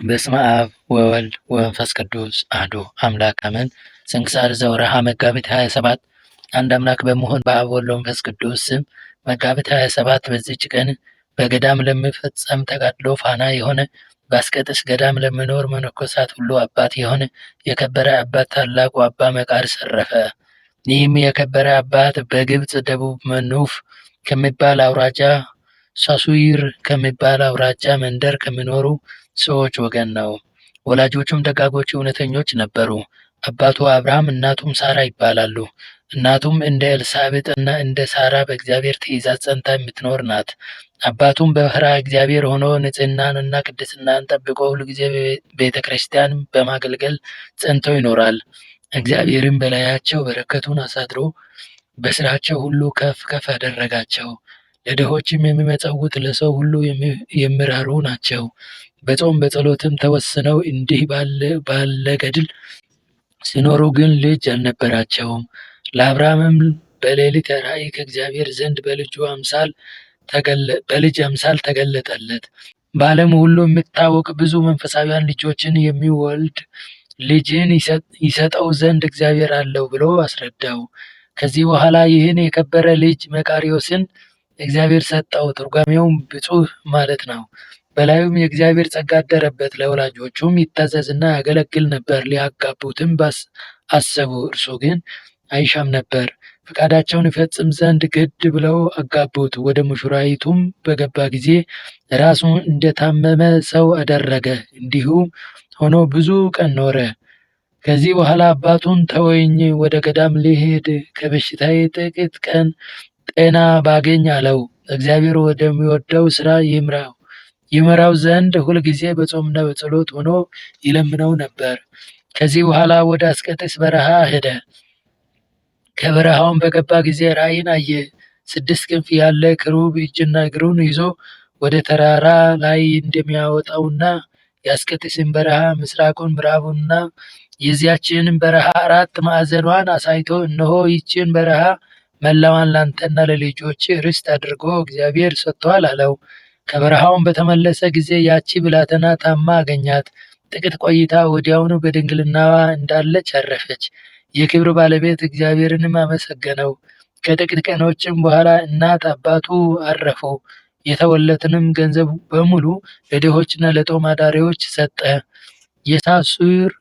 በስመ አብ ወወልድ ወመንፈስ ቅዱስ አሐዱ አምላክ አሜን። ስንክሳር ዘወርኀ መጋቢት 27 አንድ አምላክ በመሆን በአብ ወልድ ወመንፈስ ቅዱስ ስም መጋቢት 27 በዚች ቀን በገዳም ለሚፈጸም ተጋድሎ ፋና የሆነ በአስቄጥስ ገዳም ለሚኖር መነኮሳት ሁሉ አባት የሆነ የከበረ አባት ታላቁ አባ መቃርስ አረፈ። ይህም የከበረ አባት በግብፅ ደቡብ መኑፍ ከሚባል አውራጃ ሳሱይር ከሚባል አውራጃ መንደር ከሚኖሩ ሰዎች ወገን ነው። ወላጆቹም ደጋጎች እውነተኞች ነበሩ። አባቱ አብርሃም እናቱም ሳራ ይባላሉ። እናቱም እንደ ኤልሳቤጥ እና እንደ ሳራ በእግዚአብሔር ትእዛዝ ጸንታ የምትኖር ናት። አባቱም በፈሪሃ እግዚአብሔር ሆኖ ንጽሕናንና ቅድስናን ጠብቆ ሁልጊዜ ቤተ ክርስቲያን በማገልገል ጸንቶ ይኖራል። እግዚአብሔርም በላያቸው በረከቱን አሳድሮ በስራቸው ሁሉ ከፍ ከፍ አደረጋቸው። ለድሆችም የሚመጸውት ለሰው ሁሉ የሚራሩ ናቸው። በጾም በጸሎትም ተወስነው እንዲህ ባለ ገድል ሲኖሩ ግን ልጅ አልነበራቸውም። ለአብርሃምም በሌሊት ራእይ ከእግዚአብሔር ዘንድ በልጅ አምሳል ተገለጠለት። በዓለም ሁሉ የሚታወቅ ብዙ መንፈሳውያን ልጆችን የሚወልድ ልጅን ይሰጠው ዘንድ እግዚአብሔር አለው ብሎ አስረዳው። ከዚህ በኋላ ይህን የከበረ ልጅ መቃርዮስን እግዚአብሔር ሰጠው። ትርጓሜውም ብፁዕ ማለት ነው። በላዩም የእግዚአብሔር ጸጋ አደረበት። ለወላጆቹም ይታዘዝና ያገለግል ነበር። ሊያጋቡትም አሰቡ። እርሱ ግን አይሻም ነበር። ፈቃዳቸውን ይፈጽም ዘንድ ግድ ብለው አጋቡት። ወደ ሙሽራይቱም በገባ ጊዜ ራሱን እንደታመመ ሰው አደረገ። እንዲሁም ሆኖ ብዙ ቀን ኖረ። ከዚህ በኋላ አባቱን ተወኝ፣ ወደ ገዳም ልሄድ፣ ከበሽታዬ ጥቂት ቀን ጤና ባገኝ አለው። እግዚአብሔር ወደሚወደው ስራ ይመራው ዘንድ ሁልጊዜ በጾምና በጸሎት ሆኖ ይለምነው ነበር። ከዚህ በኋላ ወደ አስቄጥስ በረሃ ሄደ። ከበረሃውም በገባ ጊዜ ራእይን አየ። 6 ክንፍ ያለ ክሩብ እጅና እግሩን ይዞ ወደ ተራራ ላይ እንደሚያወጣውና የአስቄጥስን በረሃ ምስራቁን፣ ምዕራቡንና የዚያችንን በረሃ 4 ማዕዘኗን አሳይቶ እነሆ ይህችን በረሃ መላዋን ላንተና ለልጆች ርስት አድርጎ እግዚአብሔር ሰጥቷል አለው። ከበረሃውም በተመለሰ ጊዜ ያቺ ብላቴና ታማ አገኛት። ጥቂት ቆይታ ወዲያውኑ በድንግልናዋ እንዳለች አረፈች። የክብር ባለቤት እግዚአብሔርንም አመሰገነው። ከጥቂት ቀኖችም በኋላ እናት አባቱ አረፉ። የተወለትንም ገንዘብ በሙሉ ለድሆችና ለጦም አዳሪዎች ሰጠ። የሳሱር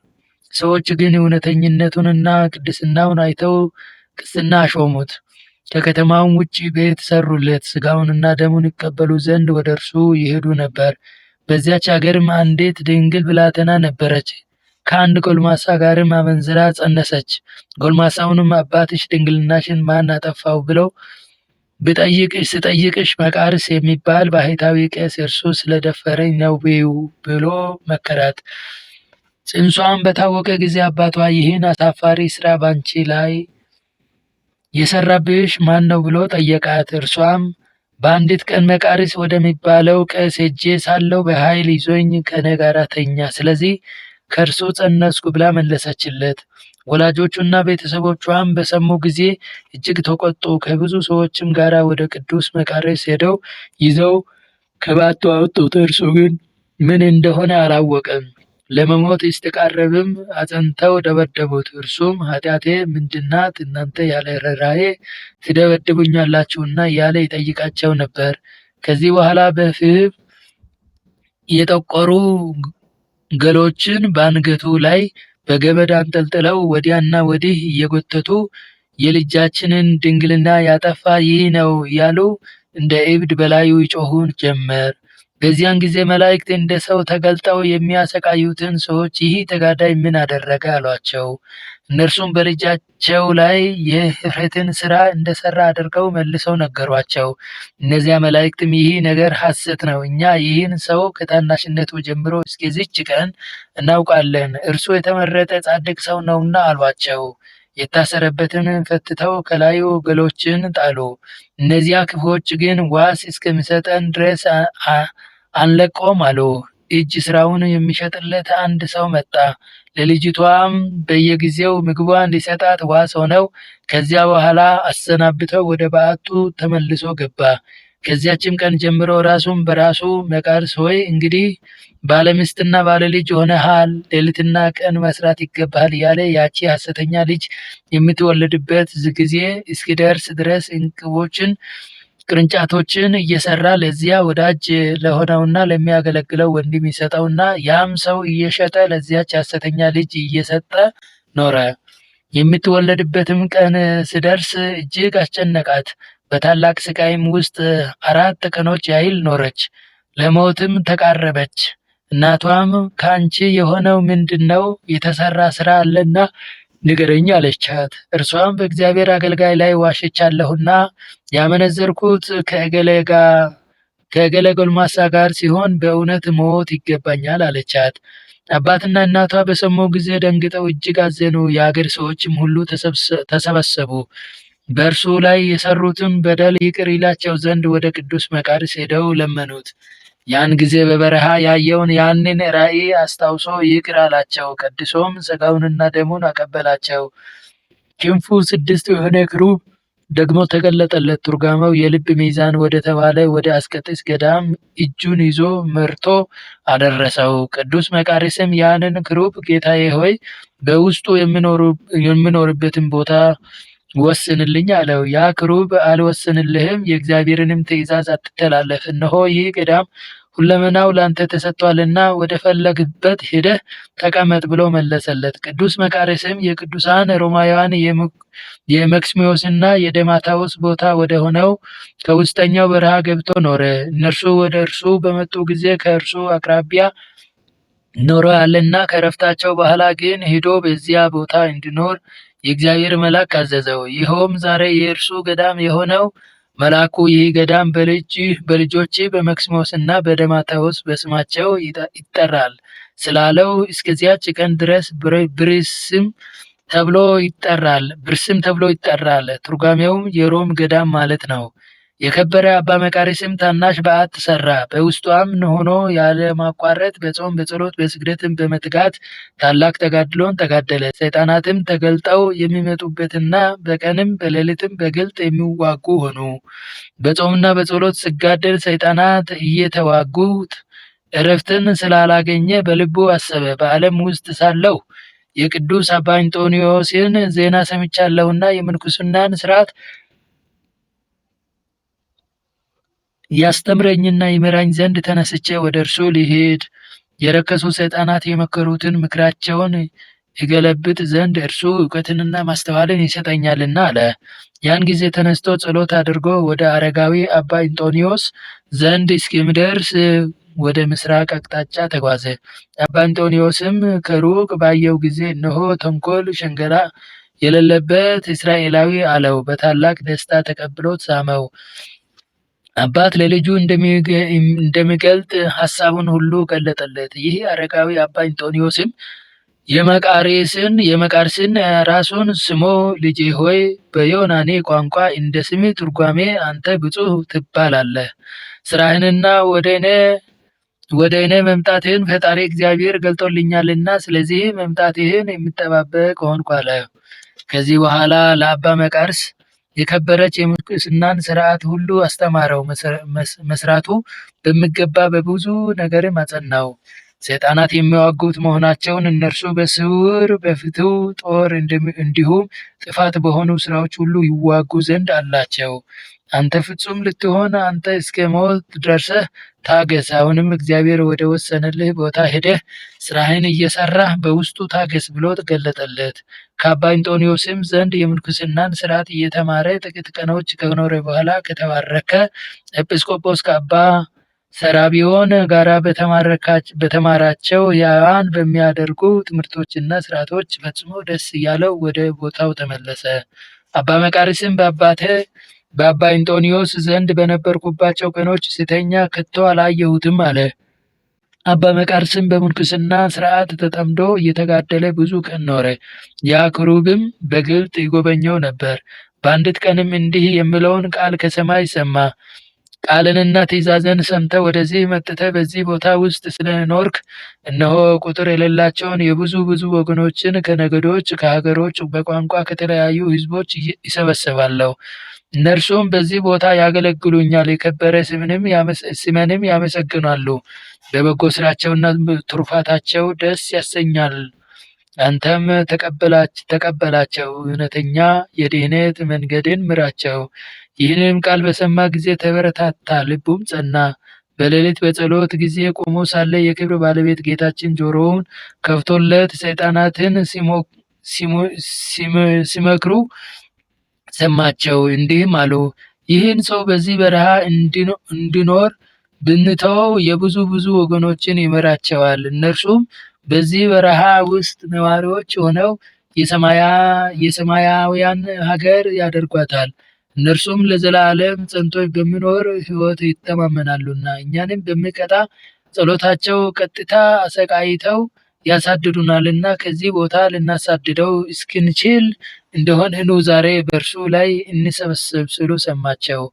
ሰዎች ግን እውነተኝነቱንና ቅድስናውን አይተው ቅስና ሾሙት። ከከተማውም ውጭ ቤት ሰሩለት። ሥጋውንና ደሙን ይቀበሉ ዘንድ ወደ እርሱ ይሄዱ ነበር። በዚያች አገርም አንዲት ድንግል ብላቴና ነበረች። ከአንድ ጎልማሳ ጋርም አመንዝራ ጸነሰች። ጎልማሳውንም አባትሽ ድንግልናሽን ማን አጠፋው ብለው ስጠይቅሽ መቃርስ የሚባል ባሕታዊ ቄስ እርሱ ስለደፈረኝ ነው ብሎ መከራት። ጽንሷም በታወቀ ጊዜ አባቷ ይህን አሳፋሪ ሥራ ባንቺ ላይ የሰራብሽ ማን ነው ብሎ ጠየቃት። እርሷም በአንዲት ቀን መቃርስ ወደሚባለው ቄስ ሄጄ ሳለሁ በኃይል ይዞኝ ከእኔ ጋር ተኛ፣ ስለዚህ ከእርሱ ጸነስኩ ብላ መለሰችለት። ወላጆቹና ቤተሰቦቿም በሰሙ ጊዜ እጅግ ተቆጡ። ከብዙ ሰዎችም ጋር ወደ ቅዱስ መቃርስ ሄደው ይዘው ከባቱ አወጡት። እርሱ ግን ምን እንደሆነ አላወቀም። ለመሞት ሲቃረብም አጽንተው ደበደቡት። እርሱም ኃጢአቴ ምንድናት? እናንተ ያለ ርኅራኄ ትደበድቡኛላችሁና እያለ ይጠይቃቸው ነበር። ከዚህ በኋላ በፍም የጠቆሩ ገሎችን በአንገቱ ላይ በገመድ አንጠልጥለው ወዲያና ወዲህ እየጎተቱ የልጃችንን ድንግልና ያጠፋ ይህ ነው እያሉ እንደ እብድ በላዩ ይጮኹ ጀመር። በዚያን ጊዜ መላእክት እንደ ሰው ተገልጠው የሚያሰቃዩትን ሰዎች ይህ ተጋዳይ ምን አደረገ አሏቸው። እነርሱም በልጃቸው ላይ የኅፍረትን ሥራ እንደሰራ አድርገው መልሰው ነገሯቸው። እነዚያ መላእክትም ይህ ነገር ሐሰት ነው፣ እኛ ይህን ሰው ከታናሽነቱ ጀምሮ እስከዚች ቀን እናውቃለን፣ እርሱ የተመረጠ ጻድቅ ሰው ነውና አሏቸው። የታሰረበትን ፈትተው ከላዩ ገሎችን ጣሉ። እነዚያ ክፉዎች ግን ዋስ እስከሚሰጠን ድረስ አንለቀውም አሉ። እጅ ስራውን የሚሸጥለት አንድ ሰው መጣ። ለልጅቷም በየጊዜው ምግቧን ሊሰጣት ዋስ ሆነው ከዚያ በኋላ አሰናብተው ወደ በዓቱ ተመልሶ ገባ። ከዚያችም ቀን ጀምሮ ራሱን በራሱ መቃርስ ሆይ እንግዲህ ባለሚስትና ባለልጅ ሆነሃል፣ ሌሊትና ቀን መስራት ይገባሃል እያለ ያቺ ሐሰተኛ ልጅ የምትወለድበት ጊዜ እስኪደርስ ድረስ እንቅቦችን ቅርንጫቶችን እየሰራ ለዚያ ወዳጅ ለሆነውና ለሚያገለግለው ወንድም ይሰጠውና ያም ሰው እየሸጠ ለዚያች ሐሰተኛ ልጅ እየሰጠ ኖረ። የምትወለድበትም ቀን ሲደርስ እጅግ አስጨነቃት። በታላቅ ስቃይም ውስጥ 4 ቀኖች ያህል ኖረች። ለሞትም ተቃረበች። እናቷም ከአንቺ የሆነው ምንድን ነው? የተሰራ ስራ አለና ንገረኝ አለቻት። እርሷም በእግዚአብሔር አገልጋይ ላይ ዋሽቻለሁና ያመነዘርኩት ከእገሌ ጎልማሳ ጋር ሲሆን በእውነት ሞት ይገባኛል አለቻት። አባትና እናቷ በሰሙ ጊዜ ደንግጠው እጅግ አዘኑ። የአገር ሰዎችም ሁሉ ተሰበሰቡ። በእርሱ ላይ የሰሩትን በደል ይቅር ይላቸው ዘንድ ወደ ቅዱስ መቃርስ ሄደው ለመኑት። ያን ጊዜ በበረሃ ያየውን ያንን ራእይ አስታውሶ ይቅር አላቸው። ቀድሶም ሥጋውንና ደሙን አቀበላቸው። ክንፉ 6 የሆነ ክሩብ ደግሞ ተገለጠለት። ትርጓሜው የልብ ሚዛን ወደ ተባለ ወደ አስቄጥስ ገዳም እጁን ይዞ መርቶ አደረሰው። ቅዱስ መቃርስም ያንን ክሩብ ጌታዬ ሆይ በውስጡ የምኖርበትን ቦታ ወስንልኝ አለው። ያ ክሩብ አልወስንልህም፣ የእግዚአብሔርንም ትእዛዝ አትተላለፍ፣ እነሆ ይህ ገዳም ሁለመናው ላንተ ተሰጥቷልና ወደ ፈለግበት ሄደህ ተቀመጥ ብሎ መለሰለት። ቅዱስ መቃርስም የቅዱሳን ሮማውያን የመክስሚዮስና የደማታዎስ ቦታ ወደ ሆነው ከውስጠኛው በረሃ ገብቶ ኖረ። እነርሱ ወደ እርሱ በመጡ ጊዜ ከእርሱ አቅራቢያ ኖረዋልና ከዕረፍታቸው በኋላ ግን ሄዶ በዚያ ቦታ እንዲኖር የእግዚአብሔር መልአክ አዘዘው። ይኸውም ዛሬ የእርሱ ገዳም የሆነው መልአኩ ይህ ገዳም በልጆች በመክስሞስና በደማታዎስ በስማቸው ይጠራል ስላለው እስከዚያች ቀን ድረስ ብርስም ተብሎ ይጠራል። ትርጓሜውም የሮም ገዳም ማለት ነው። የከበረ አባ መቃርስም ታናሽ በዓት ሰራ። በውስጧም ሆኖ ያለማቋረጥ በጾም በጸሎት በስግደትም በመትጋት ታላቅ ተጋድሎን ተጋደለ። ሰይጣናትም ተገልጠው የሚመጡበትና በቀንም በሌሊትም በግልጥ የሚዋጉ ሆኑ። በጾምና በጸሎት ሲጋደል ሰይጣናት እየተዋጉት እረፍትን ስላላገኘ በልቡ አሰበ። በዓለም ውስጥ ሳለሁ የቅዱስ አባ አንጦንዮስን ዜና ሰምቻለሁና የምንኩስናን ሥርዓት ያስተምረኝና ይመራኝ ዘንድ ተነስቼ ወደ እርሱ ልሂድ። የረከሱ ሰይጣናት የመከሩትን ምክራቸውን እገለብጥ ዘንድ እርሱ እውቀትንና ማስተዋልን ይሰጠኛልና አለ። ያን ጊዜ ተነስቶ ጸሎት አድርጎ ወደ አረጋዊ አባ አንጦንዮስ ዘንድ እስኪደርስ ወደ ምስራቅ አቅጣጫ ተጓዘ። አባ አንጦንዮስም ከሩቅ ባየው ጊዜ እነሆ ተንኮል፣ ሽንገላ የሌለበት እስራኤላዊ አለው። በታላቅ ደስታ ተቀብሎት ሳመው። አባት ለልጁ እንደሚገልጥ ሐሳቡን ሁሉ ገለጠለት። ይህ አረጋዊ አባ አንጦንዮስም የመቃርስን ራሱን ስሞ ልጄ ሆይ በዮናኒ ቋንቋ እንደ ስምህ ትርጓሜ አንተ ብፁዕ ትባላለህ። ሥራህንና ወደ እኔ መምጣትህን ፈጣሪ እግዚአብሔር ገልጦልኛልና ስለዚህ መምጣትህን የምጠባበቅ ሆንኩ አለ። ከዚህ በኋላ ለአባ መቃርስ የከበረች የምንኩስናን ሥርዓት ሁሉ አስተማረው። መስራቱ በሚገባ በብዙ ነገርም አጸናው። ሰይጣናት የሚዋጉት መሆናቸውን እነርሱ በስውር በፍትው ጦር እንዲሁም ጥፋት በሆኑ ሥራዎች ሁሉ ይዋጉ ዘንድ አላቸው። አንተ ፍጹም ልትሆን አንተ እስከ ሞት ደርሰህ ታገስ። አሁንም እግዚአብሔር ወደ ወሰነልህ ቦታ ሄደህ ሥራህን እየሰራህ በውስጡ ታገስ ብሎ ገለጠለት። ከአባ አንጦንዮስም ዘንድ የምንኩስናን ሥርዓት እየተማረ ጥቂት ቀኖች ከኖረ በኋላ ከተባረከ ኤጲስቆጶስ ከአባ ሰራቢዮን ጋር በተማራቸው ሕያዋን በሚያደርጉ ትምህርቶችና ሥርዓቶች ፈጽሞ ደስ እያለው ወደ ቦታው ተመለሰ። አባ መቃርስም በአባ አንጦንዮስ ዘንድ በነበርኩባቸው ቀኖች ስተኛ ከቶ አላየሁትም አለ። አባ መቃርስም በምንኩስና ሥርዓት ተጠምዶ እየተጋደለ ብዙ ቀን ኖረ። ያ ክሩብም በግልጥ ይጎበኘው ነበር። በአንዲት ቀንም እንዲህ የሚለውን ቃል ከሰማይ ሰማ። ቃልንና ትእዛዝን ሰምተህ ወደዚህ መጥተህ በዚህ ቦታ ውስጥ ስለኖርክ እነሆ ቁጥር የሌላቸውን የብዙ ብዙ ወገኖችን ከነገዶች፣ ከሀገሮች፣ በቋንቋ ከተለያዩ ሕዝቦች ይሰበስባለሁ። እነርሱም በዚህ ቦታ ያገለግሉኛል፣ የከበረ ስምህንም ያመሰግናሉ። በበጎ ሥራቸውና ትሩፋታቸው ደስ ያሰኛል። አንተም ተቀበላቸው፣ እውነተኛ የድኅነት መንገድን ምራቸው። ይህንም ቃል በሰማ ጊዜ ተበረታታ፣ ልቡም ጸና። በሌሊት በጸሎት ጊዜ ቆሞ ሳለ የክብር ባለቤት ጌታችን ጆሮውን ከፍቶለት ሰይጣናትን ሲመክሩ ሰማቸው። እንዲህም አሉ፣ ይህን ሰው በዚህ በረሃ እንዲኖር ብንተወው የብዙ ብዙ ወገኖችን ይመራቸዋል። እነርሱም በዚህ በረሃ ውስጥ ነዋሪዎች ሆነው የሰማያውያን ሀገር ያደርጓታል። እነርሱም ለዘላለም ጸንቶ በሚኖር ሕይወት ይተማመናሉና እኛንም በሚቀጣ ጸሎታቸው ቀጥታ አሰቃይተው ያሳድዱናልና ከዚህ ቦታ ልናሳድደው እስክንችል እንደሆነ ኑ ዛሬ በእርሱ ላይ እንሰብሰብ ሲሉ ሰማቸው።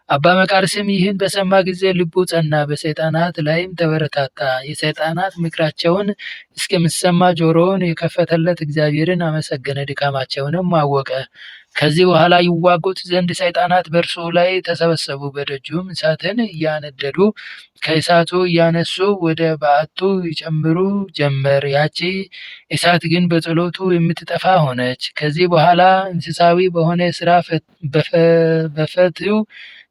አባ መቃርስም ይህን በሰማ ጊዜ ልቡ ጸና፣ በሰይጣናት ላይም ተበረታታ። የሰይጣናት ምክራቸውን እስከሚሰማ ጆሮውን የከፈተለት እግዚአብሔርን አመሰገነ፣ ድካማቸውንም አወቀ። ከዚህ በኋላ ይዋጉት ዘንድ ሰይጣናት በእርሱ ላይ ተሰበሰቡ። በደጁም እሳትን እያነደዱ ከእሳቱ እያነሱ ወደ በዓቱ ይጨምሩ ጀመር። ያቺ እሳት ግን በጸሎቱ የምትጠፋ ሆነች። ከዚህ በኋላ እንስሳዊ በሆነ ሥራ በፈትው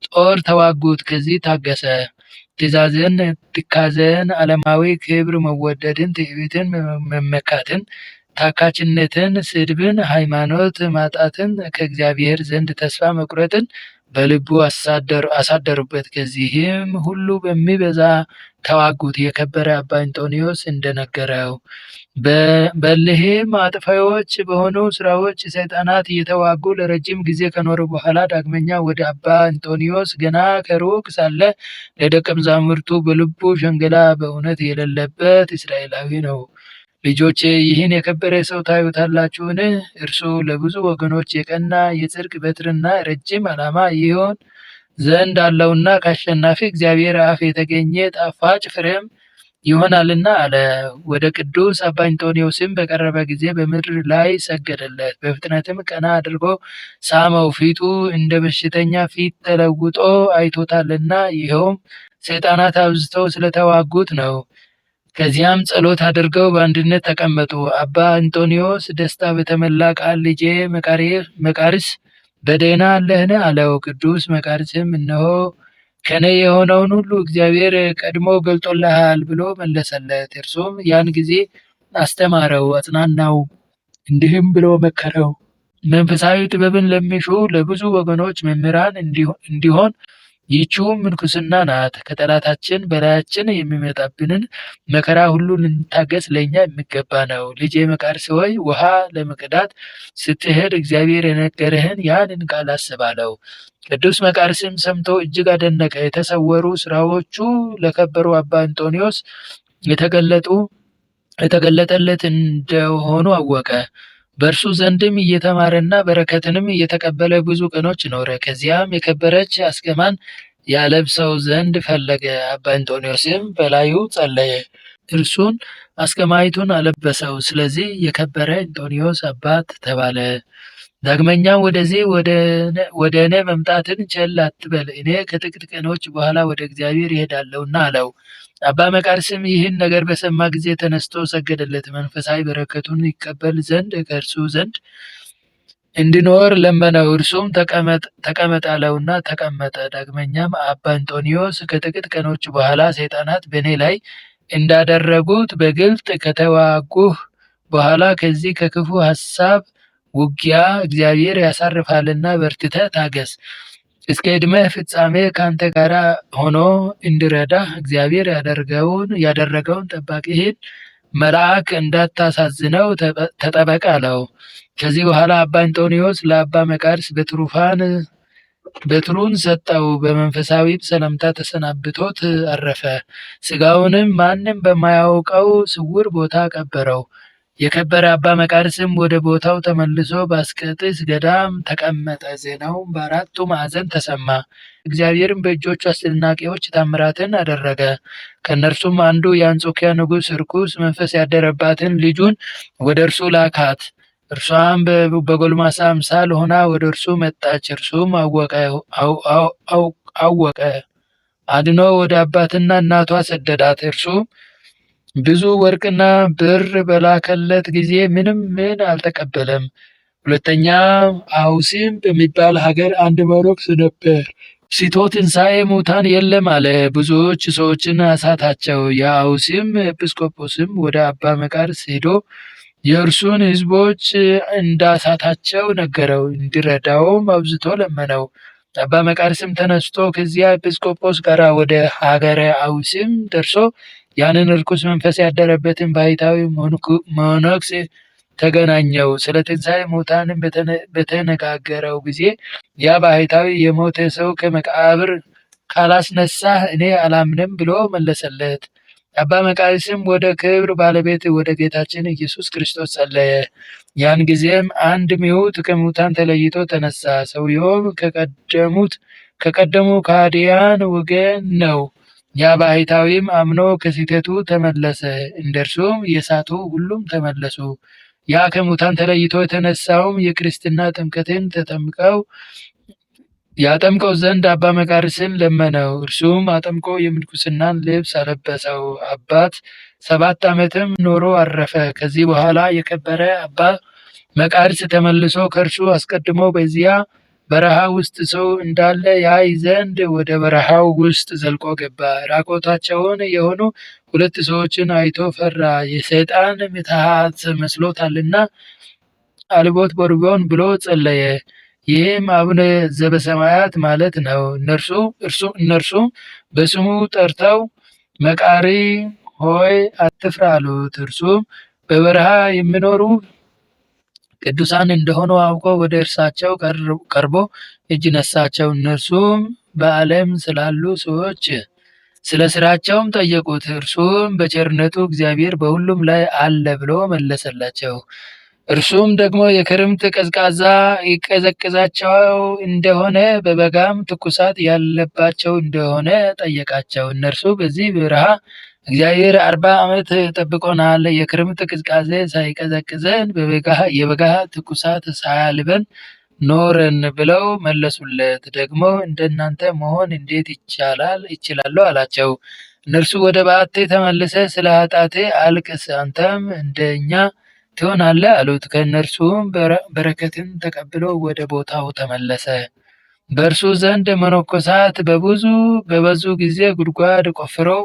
ጦር ተዋጉት። ከዚህ ታገሰ። ትእዛዝን፣ ትካዘን፣ ዓለማዊ ክብር፣ መወደድን፣ ትዕቢትን፣ መመካትን፣ ታካችነትን፣ ስድብን፣ ሃይማኖት ማጣትን፣ ከእግዚአብሔር ዘንድ ተስፋ መቁረጥን በልቡ አሳደሩበት። ከዚህም ሁሉ በሚበዛ ተዋጉት። የከበረ አባ እንጦንዮስ እንደነገረው በእልህም አጥፊዎች በሆኑ ስራዎች ሰይጣናት እየተዋጉ ለረጅም ጊዜ ከኖሩ በኋላ ዳግመኛ ወደ አባ እንጦንዮስ ገና ከሩቅ ሳለ ለደቀ መዛሙርቱ በልቡ ሸንገላ በእውነት የሌለበት እስራኤላዊ ነው፣ ልጆቼ ይህን የከበረ ሰው ታዩታላችሁን? እርሱ ለብዙ ወገኖች የቀና የጽድቅ በትርና ረጅም ዓላማ ይሆን ዘንድ አለውና ከአሸናፊ እግዚአብሔር አፍ የተገኘ ጣፋጭ ፍሬም ይሆናልና አለ። ወደ ቅዱስ አባ እንጦንዮስም በቀረበ ጊዜ በምድር ላይ ሰገደለት። በፍጥነትም ቀና አድርጎ ሳመው። ፊቱ እንደ በሽተኛ ፊት ተለውጦ አይቶታልና፣ ይኸውም ሰይጣናት አብዝተው ስለተዋጉት ነው። ከዚያም ጸሎት አድርገው በአንድነት ተቀመጡ። አባ እንጦንዮስ ደስታ በተሞላ ቃል ልጄ መቃርስ በደህና አለህን? አለው። ቅዱስ መቃርስም እነሆ ከኔ የሆነውን ሁሉ እግዚአብሔር ቀድሞ ገልጦልሃል ብሎ መለሰለት። እርሱም ያን ጊዜ አስተማረው፣ አጽናናው፣ እንዲህም ብሎ መከረው። መንፈሳዊ ጥበብን ለሚሹ ለብዙ ወገኖች መምህራን እንዲሆን ይህችውም ምንኩስና ናት። ከጠላታችን በላያችን የሚመጣብንን መከራ ሁሉ ልንታገስ ለእኛ የሚገባ ነው። ልጄ መቃርስ ሆይ ውሃ ለመቅዳት ስትሄድ እግዚአብሔር የነገረህን ያንን ቃል አስብ አለው። ቅዱስ መቃርስም ሰምቶ እጅግ አደነቀ። የተሰወሩ ስራዎቹ ለከበሩ አባ እንጦንዮስ የተገለጠለት እንደሆኑ አወቀ። በእርሱ ዘንድም እየተማረና በረከትንም እየተቀበለ ብዙ ቀኖች ኖረ። ከዚያም የከበረች አስኬማን ያለብሰው ዘንድ ፈለገ። አባ እንጦንዮስም በላዩ ጸለየ፣ እርሱን አስኬማይቱን አለበሰው። ስለዚህ የከበረ እንጦንዮስ አባት ተባለ። ዳግመኛም ወደዚህ ወደ እኔ መምጣትን ቸል አትበል፣ እኔ ከጥቂት ቀኖች በኋላ ወደ እግዚአብሔር እሄዳለሁና አለው። አባ መቃርስም ይህን ነገር በሰማ ጊዜ ተነስቶ ሰገደለት። መንፈሳዊ በረከቱን ይቀበል ዘንድ ከእርሱ ዘንድ እንዲኖር ለመነው። እርሱም ተቀመጥ አለውና ተቀመጠ። ዳግመኛም አባ እንጦንዮስ ከጥቂት ቀኖች በኋላ ሰይጣናት በእኔ ላይ እንዳደረጉት በግልጥ ከተዋጉህ በኋላ ከዚህ ከክፉ ሐሳብ ውጊያ እግዚአብሔር ያሳርፋልና በርትተህ ታገስ። እስከ ዕድሜህ ፍጻሜ ካንተ ጋር ሆኖ እንዲረዳህ እግዚአብሔር ያደረገውን ጠባቂህን መልአክ እንዳታሳዝነው ተጠበቅ አለው። ከዚህ በኋላ አባ እንጦንዮስ ለአባ መቃርስ በትሩን ሰጠው። በመንፈሳዊም ሰላምታ ተሰናብቶት አረፈ። ሥጋውንም ማንም በማያውቀው ስውር ቦታ ቀበረው። የከበረ አባ መቃርስም ወደ ቦታው ተመልሶ በአስቄጥስ ገዳም ተቀመጠ። ዜናውም በአራቱ ማዕዘን ተሰማ። እግዚአብሔርም በእጆቹ አስደናቂዎች ታምራትን አደረገ። ከእነርሱም አንዱ የአንጾኪያ ንጉሥ ርኩስ መንፈስ ያደረባትን ልጁን ወደ እርሱ ላካት። እርሷም በጎልማሳ አምሳል ሆና ወደ እርሱ መጣች። እርሱም አወቀ፣ አድኖ ወደ አባትና እናቷ ሰደዳት። እርሱም ብዙ ወርቅና ብር በላከለት ጊዜ ምንም ምን አልተቀበለም። ሁለተኛ አውሲም በሚባል ሀገር አንድ መነኩሴ ነበር። ሲቶ ትንሣኤ ሙታን የለም አለ። ብዙዎች ሰዎችን አሳታቸው። የአውሲም ኤጲስቆጶስም ወደ አባ መቃርስ ሄዶ የእርሱን ሕዝቦች እንዳሳታቸው ነገረው። እንዲረዳውም አብዝቶ ለመነው። አባ መቃርስም ተነስቶ ከዚያ ኤጲስቆጶስ ጋር ወደ ሀገረ አውሲም ደርሶ ያንን ርኩስ መንፈስ ያደረበትን ባሕታዊ መነኩሴ ተገናኘው። ስለ ትንሣኤ ሙታንም በተነጋገረው ጊዜ ያ ባሕታዊ የሞተ ሰው ከመቃብር ካላስነሳህ እኔ አላምንም ብሎ መለሰለት። አባ መቃርስም ወደ ክብር ባለቤት ወደ ጌታችን ኢየሱስ ክርስቶስ ጸለየ። ያን ጊዜም አንድ ምውት ከሙታን ተለይቶ ተነሳ። ሰውየውም ከቀደሙ ከሃዲያን ወገን ነው። ያ ባሕታዊም አምኖ ከስህተቱ ተመለሰ። እንደርሱም የሳቱ ሁሉም ተመለሱ። ያ ከሙታን ተለይቶ የተነሳውም የክርስትና ጥምቀትን ያጠምቀው ዘንድ አባ መቃርስን ለመነው። እርሱም አጥምቆ የምንኩስናን ልብስ አለበሰው። 7 ዓመትም ኖሮ አረፈ። ከዚህ በኋላ የከበረ አባ መቃርስ ተመልሶ ከእርሱ አስቀድሞ በዚያ በረሃ ውስጥ ሰው እንዳለ ያይ ዘንድ ወደ በረሃው ውስጥ ዘልቆ ገባ። ራቆታቸውን የሆኑ 2 ሰዎችን አይቶ ፈራ፣ የሰይጣን ምትሃት መስሎታልና። አልቦት ቦርቦን ብሎ ጸለየ። ይህም አቡነ ዘበሰማያት ማለት ነው። እነርሱም በስሙ ጠርተው መቃሪ ሆይ አትፍራ አሉት። እርሱም በበረሃ የሚኖሩ ቅዱሳን እንደሆኑ አውቆ ወደ እርሳቸው ቀርቦ እጅ ነሳቸው። እነርሱም በዓለም ስላሉ ሰዎች ስለ ስራቸውም ጠየቁት። እርሱም በቸርነቱ እግዚአብሔር በሁሉም ላይ አለ ብሎ መለሰላቸው። እርሱም ደግሞ የክረምት ቀዝቃዛ ይቀዘቅዛቸው እንደሆነ በበጋም ትኩሳት ያለባቸው እንደሆነ ጠየቃቸው። እነርሱ በዚህ በረሃ እግዚአብሔር 40 ዓመት ጠብቆናል፣ የክረምት ቅዝቃዜ ሳይቀዘቅዘን የበጋ ትኩሳት ሳያልበን ኖርን ብለው መለሱለት። ደግሞ እንደናንተ መሆን እንዴት ይችላለሁ አላቸው። እነርሱ ወደ በዓቴ ተመልሰህ ስለ ኃጢአቴ አልቅስ፣ አንተም እንደኛ ትሆናለህ አሉት። ከእነርሱም በረከትን ተቀብሎ ወደ ቦታው ተመለሰ። በእርሱ ዘንድ መነኮሳት በበዙ ጊዜ ጉድጓድ ቆፍረው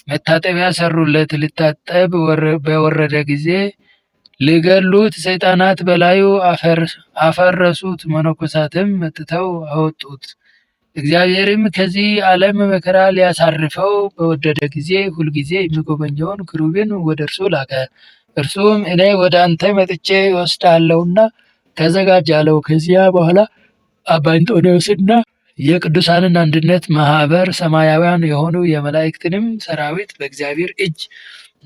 መታጠቢያ ሰሩለት። ሊታጠብ በወረደ ጊዜ ሊገድሉት ሰይጣናት በላዩ አፈረሱት። መነኮሳትም መጥተው አወጡት። እግዚአብሔርም ከዚህ ዓለም መከራ ሊያሳርፈው በወደደ ጊዜ ሁልጊዜ የሚጎበኘውን ኪሩቤልን ወደ እርሱ ላከ። እርሱም እኔ ወደ አንተ መጥቼ እወስድሃለሁና ተዘጋጅ አለው። ከዚያ በኋላ አባ እንጦንዮስና የቅዱሳንን አንድነት ማህበር ሰማያውያን የሆኑ የመላእክትንም ሰራዊት በእግዚአብሔር እጅ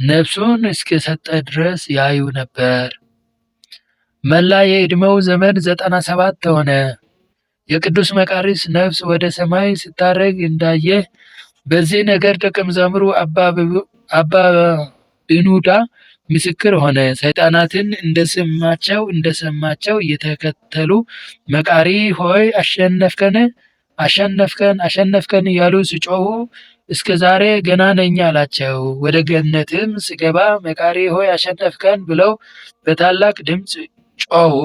ነፍሱን እስከሰጠ ድረስ ያዩ ነበር። መላ የዕድሜው ዘመን 97 ሆነ። የቅዱስ መቃርስ ነፍስ ወደ ሰማይ ስታረግ እንዳየ በዚህ ነገር ደቀ መዛሙሩ አባ ብኑዳ ምስክር ሆነ። ሰይጣናትን እንደሰማቸው እየተከተሉ መቃሪ ሆይ አሸነፍከን እያሉ ሲጮሁ እስከ ዛሬ ገና ነኝ አላቸው። ወደ ገነትም ሲገባ መቃሪ ሆይ አሸነፍከን ብለው በታላቅ ድምፅ ጮሁ።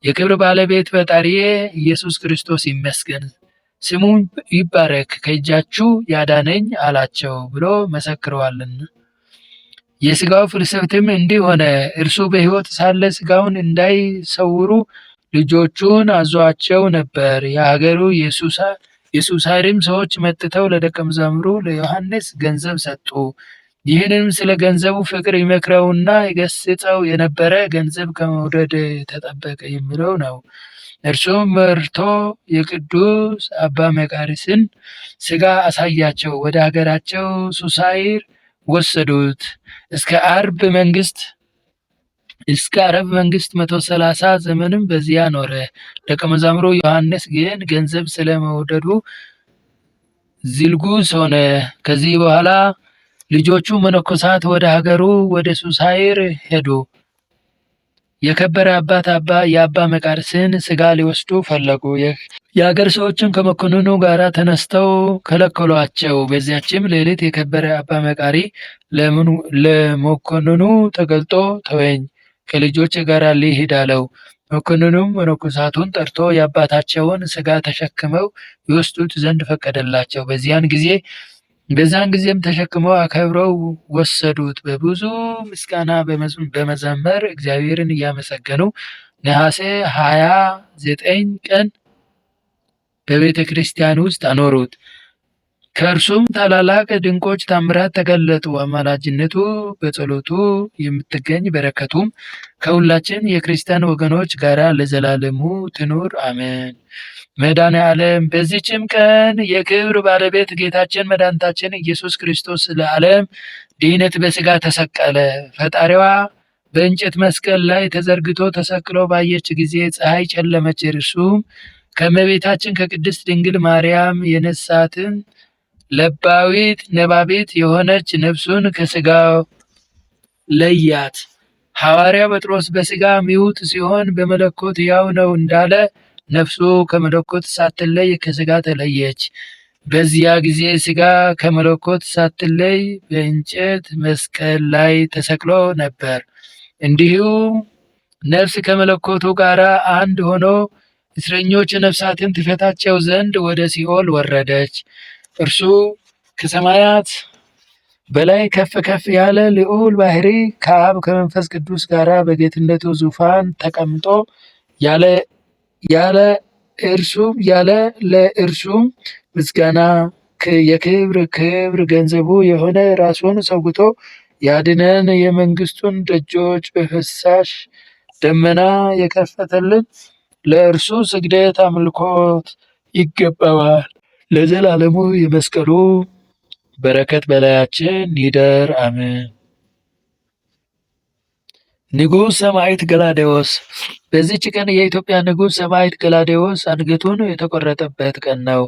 የክብር ባለቤት ፈጣሪዬ ኢየሱስ ክርስቶስ ይመስገን፣ ስሙ ይባረክ፣ ከእጃችሁ ያዳነኝ አላቸው ብሎ መሰክረዋልና። የሥጋው ፍልሰትም እንዲህ ሆነ። እርሱ በሕይወት ሳለ ሥጋውን እንዳይሰውሩ ልጆቹን አዟቸው ነበር። የሀገሩ የሱሳይርም ሰዎች መጥተው ለደቀ መዛሙሩ ለዮሐንስ ገንዘብ ሰጡ። ይህንም ስለ ገንዘቡ ፍቅር ይመክረውና ይገስጸው የነበረ ገንዘብ ከመውደድ ተጠበቀ የሚለው ነው። እርሱም መርቶ የቅዱስ አባ መቃርስን ሥጋ አሳያቸው። ወደ ሀገራቸው ሱሳይር ወሰዱት። እስከ አርብ መንግስት እስከ አረብ መንግስት 130 ዘመንም በዚያ ኖረ። ደቀ መዛሙሩ ዮሐንስ ግን ገንዘብ ስለመውደዱ ዝልጉስ ሆነ። ከዚህ በኋላ ልጆቹ መነኮሳት ወደ ሀገሩ ወደ ሱሳይር ሄዱ። የከበረ አባት የአባ መቃርስን ሥጋ ሊወስዱ ፈለጉ። የአገር ሰዎችም ከመኮንኑ ጋር ተነስተው ከለከሏቸው። በዚያችም ሌሊት የከበረ አባ መቃሪ ለመኮንኑ ተገልጦ ተወኝ፣ ከልጆች ጋር ልሂድ አለው። መኮንኑም መነኮሳቱን ጠርቶ የአባታቸውን ሥጋ ተሸክመው ይወስዱት ዘንድ ፈቀደላቸው። በዚያን ጊዜም ተሸክመው አክብረው ወሰዱት። በብዙ ምስጋና በመዘመር እግዚአብሔርን እያመሰገኑ ነሐሴ 29 ቀን በቤተ ክርስቲያን ውስጥ አኖሩት። ከእርሱም ታላላቅ ድንቆች ታምራት ተገለጡ። አማላጅነቱ በጸሎቱ የምትገኝ በረከቱም ከሁላችን የክርስቲያን ወገኖች ጋር ለዘላለሙ ትኑር አሜን። መድኃኔዓለም በዚህችም ቀን የክብር ባለቤት ጌታችን መድኃኒታችን ኢየሱስ ክርስቶስ ለዓለም ድኅነት በሥጋ ተሰቀለ። ፈጣሪዋ በእንጨት መስቀል ላይ ተዘርግቶ ተሰቅሎ ባየች ጊዜ ፀሐይ ጨለመች። እርሱም ከእመቤታችን ከቅድስት ድንግል ማርያም የነሳትን ለባዊት ነባቢት የሆነች ነፍሱን ከሥጋው ለያት። ሐዋርያው ጴጥሮስ በሥጋ ምውት ሲሆን በመለኮት ሕያው ነው እንዳለ ነፍሱ ከመለኮት ሳትለይ ከሥጋ ተለየች። በዚያ ጊዜ ሥጋ ከመለኮት ሳትለይ በእንጨት መስቀል ላይ ተሰቅሎ ነበር። እንዲሁም ነፍስ ከመለኮቱ ጋር አንድ ሆኖ እስረኞች ነፍሳትን ትፈታቸው ዘንድ ወደ ሲኦል ወረደች። እርሱ ከሰማያት በላይ ከፍ ከፍ ያለ ልዑል ባሕሪ ከአብ ከመንፈስ ቅዱስ ጋር በጌትነቱ ዙፋን ተቀምጦ ያለ ለእርሱም ምስጋና የክብር ገንዘቡ የሆነ ራሱን ሰውቶ ያድነን የመንግስቱን ደጆች በፈሳሽ ደመና የከፈተልን ለእርሱ ስግደት አምልኮት ይገባዋል። ለዘላለሙ የመስቀሉ በረከት በላያችን ይደር አሜን። ንጉሥ ሰማዕት ገላውዴዎስ። በዚህች ቀን የኢትዮጵያ ንጉሥ ሰማዕት ገላውዴዎስ አንገቱን የተቆረጠበት ቀን ነው።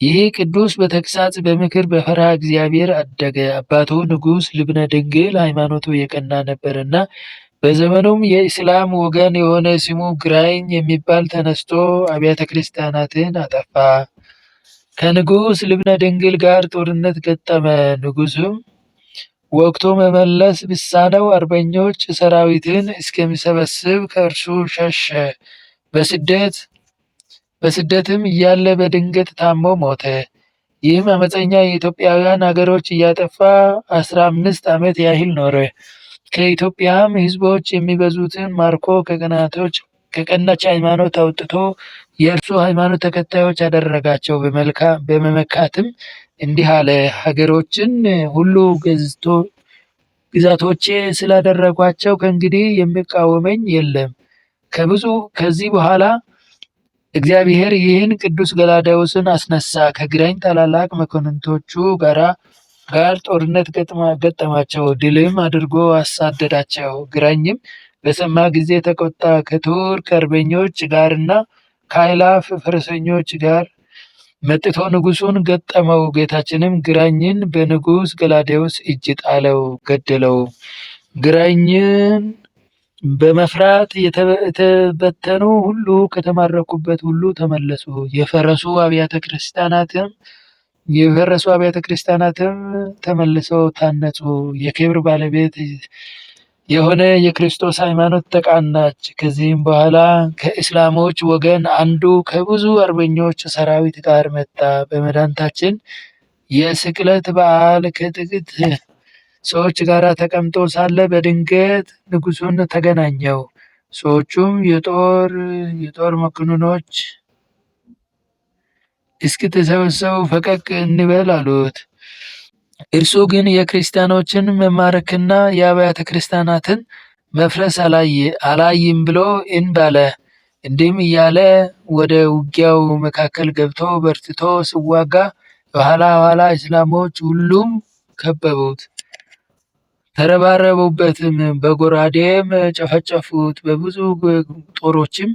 ይህ ቅዱስ በተግሣጽ በምክር በፈሪሃ እግዚአብሔር አደገ። አባቱ ንጉሥ ልብነ ድንግል ሃይማኖቱ የቀና ነበርና በዘመኑም የእስላም ወገን የሆነ ስሙ ግራኝ የሚባል ተነስቶ አብያተ ክርስቲያናትን አጠፋ። ከንጉሥ ልብነ ድንግል ጋር ጦርነት ገጠመ። ንጉሡም ወግቶ መመለስ ቢሳነው አርበኞች ሰራዊትን እስከሚሰበስብ ከእርሱ ሸሸ። በስደትም እያለ በድንገት ታሞ ሞተ። ይህም ዓመፀኛ የኢትዮጵያውያን አገሮች እያጠፋ 15 ዓመት ያህል ኖረ። ከኢትዮጵያም ሕዝቦች የሚበዙትን ማርኮ ከቀናች ሃይማኖት አውጥቶ የእርሱ ሃይማኖት ተከታዮች አደረጋቸው። በመመካትም እንዲህ አለ፣ ሀገሮችን ሁሉ ግዛቶቼ ስላደረጓቸው ከእንግዲህ የሚቃወመኝ የለም። ከዚህ በኋላ እግዚአብሔር ይህን ቅዱስ ገላውዴዎስን አስነሳ። ከግራኝ ታላላቅ መኳንንቶቹ ጋር ጦርነት ገጠማቸው። ድልም አድርጎ አሳደዳቸው። ግራኝም በሰማ ጊዜ ተቆጣ። ከቱርክ አርበኞች ጋርና ከአእላፍ ፈረሰኞች ጋር መጥቶ ንጉሡን ገጠመው። ጌታችንም ግራኝን በንጉሥ ገላውዴዎስ እጅ ጣለው፣ ገደለው። ግራኝን በመፍራት የተበተኑ ሁሉ ከተማረኩበት ሁሉ ተመለሱ። የፈረሱ አብያተ ክርስቲያናትም ተመልሰው ታነጹ። የክብር ባለቤት የሆነ የክርስቶስ ሃይማኖት ተቃናች። ከዚህም በኋላ ከእስላሞች ወገን አንዱ ከብዙ አርበኞች ሰራዊት ጋር መጣ። በመድኃኒታችን የስቅለት በዓል ከጥቂት ሰዎች ጋር ተቀምጦ ሳለ በድንገት ንጉሡን ተገናኘው። ሰዎቹም የጦር መኮንኖች እስክትሰበሰቡ ፈቀቅ እንበል አሉት። እርሱ ግን የክርስቲያኖችን መማረክና የአብያተ ክርስቲያናትን መፍረስ አላይም ብሎ እምቢ አለ። እንዲህም እያለ ወደ ውጊያው መካከል ገብቶ በርትቶ ሲዋጋ የኋላ እስላሞች ሁሉም ከበቡት። ተረባረቡበትም፣ በጎራዴም ጨፈጨፉት፣ በብዙ ጦሮችም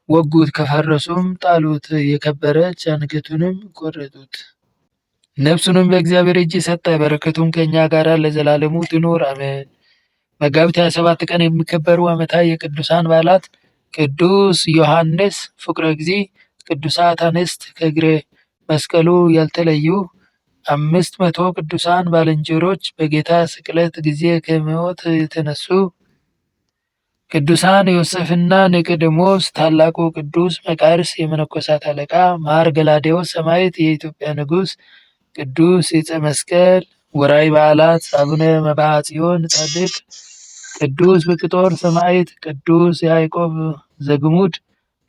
ወጉት፣ ከፈረሱም ጣሉት፣ የከበረች አንገቱንም ቆረጡት። ነፍሱንም በእግዚአብሔር እጅ ሰጠ። በረከቱም ከእኛ ጋር ለዘላለሙ ትኑር አሜን። መጋቢት 27 ቀን የሚከበሩ ዓመታዊ የቅዱሳን በዓላት፦ ቅዱስ ዮሐንስ ፍቁረ እግዚእ፣ ቅዱሳት አንስት ከእግረ መስቀሉ ያልተለዩ፣ 500 ቅዱሳን ባልንጀሮች በጌታ ስቅለት ጊዜ ከሞት የተነሱ፣ ቅዱሳን ዮሴፍና ኒቆዲሞስ፣ ታላቁ ቅዱስ መቃርስ የመነኮሳት አለቃ፣ ማር ገላውዴዎስ ሰማዕት የኢትዮጵያ ንጉሥ፣ ቅዱስ ዕፀ መስቀል። ወርኃዊ በዓላት፦ አቡነ መብዓ ጽዮን ጻድቅ፣ ቅዱስ ብቅጦር ሰማዕት፣ ቅዱስ ያዕቆብ ዘግሙድ፣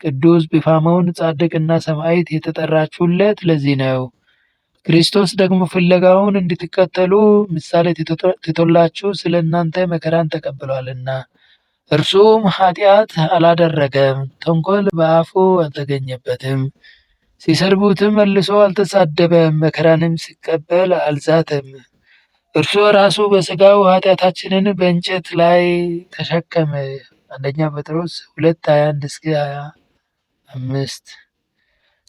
ቅዱስ ቢፋሞን ጻድቅና ሰማዕት። የተጠራችሁለት ለዚህ ነው። ክርስቶስ ደግሞ ፍለጋውን እንድትከተሉ ምሳሌ ትቶላችሁ ስለ እናንተ መከራን ተቀብሏልና። እርሱም ኃጢአት አላደረገም፣ ተንኮል በአፉ አልተገኘበትም። ሲሰድቡትም መልሶ አልተሳደበም፣ መከራንም ሲቀበል አልዛተም። እርሱ ራሱ በሥጋው ኃጢአታችንን በእንጨት ላይ ተሸከመ። አንደኛ ጴጥሮስ 2:21-25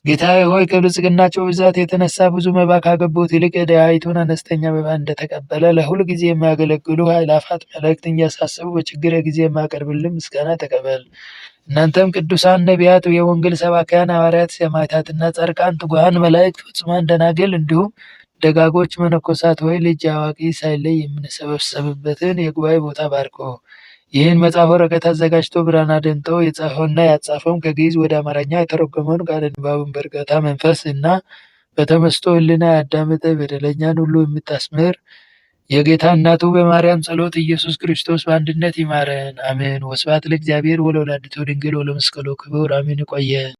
ጌታዬ ሆይ ከብልጽግናቸው ብዛት የተነሳ ብዙ መባ ካገቡት ይልቅ የድሃይቱን አነስተኛ መባ እንደተቀበለ ለሁል ጊዜ የሚያገለግሉ አእላፋት መላእክት እያሳሰቡ በችግሬ ጊዜ የማቀርብልን ምስጋና ተቀበል። እናንተም ቅዱሳን ነቢያት፣ የወንጌል ሰባክያን ሐዋርያት፣ ሰማዕታትና ጻድቃን፣ ትጉሃን መላእክት፣ ፍጹማን ደናግል እንዲሁም ደጋጎች መነኮሳት ሆይ ልጅ አዋቂ ሳይለይ የምንሰበሰብበትን የጉባኤ ቦታ ባርኮ ይህን መጽሐፍ ወረቀት አዘጋጅቶ ብራና ደምጦ የጻፈውና ያጻፈውን ከግዕዝ ወደ አማርኛ የተረጎመውን ቃለ ንባቡን በእርጋታ መንፈስ እና በተመስጦ ሕሊና ያዳመጠ በደለኛን ሁሉ የምታስምር የጌታ እናቱ በማርያም ጸሎት ኢየሱስ ክርስቶስ በአንድነት ይማረን፣ አሜን። ወስብሐት ለእግዚአብሔር ወለወላዲቱ ድንግል ወለመስቀሉ ክቡር፣ አሜን። ይቆየን።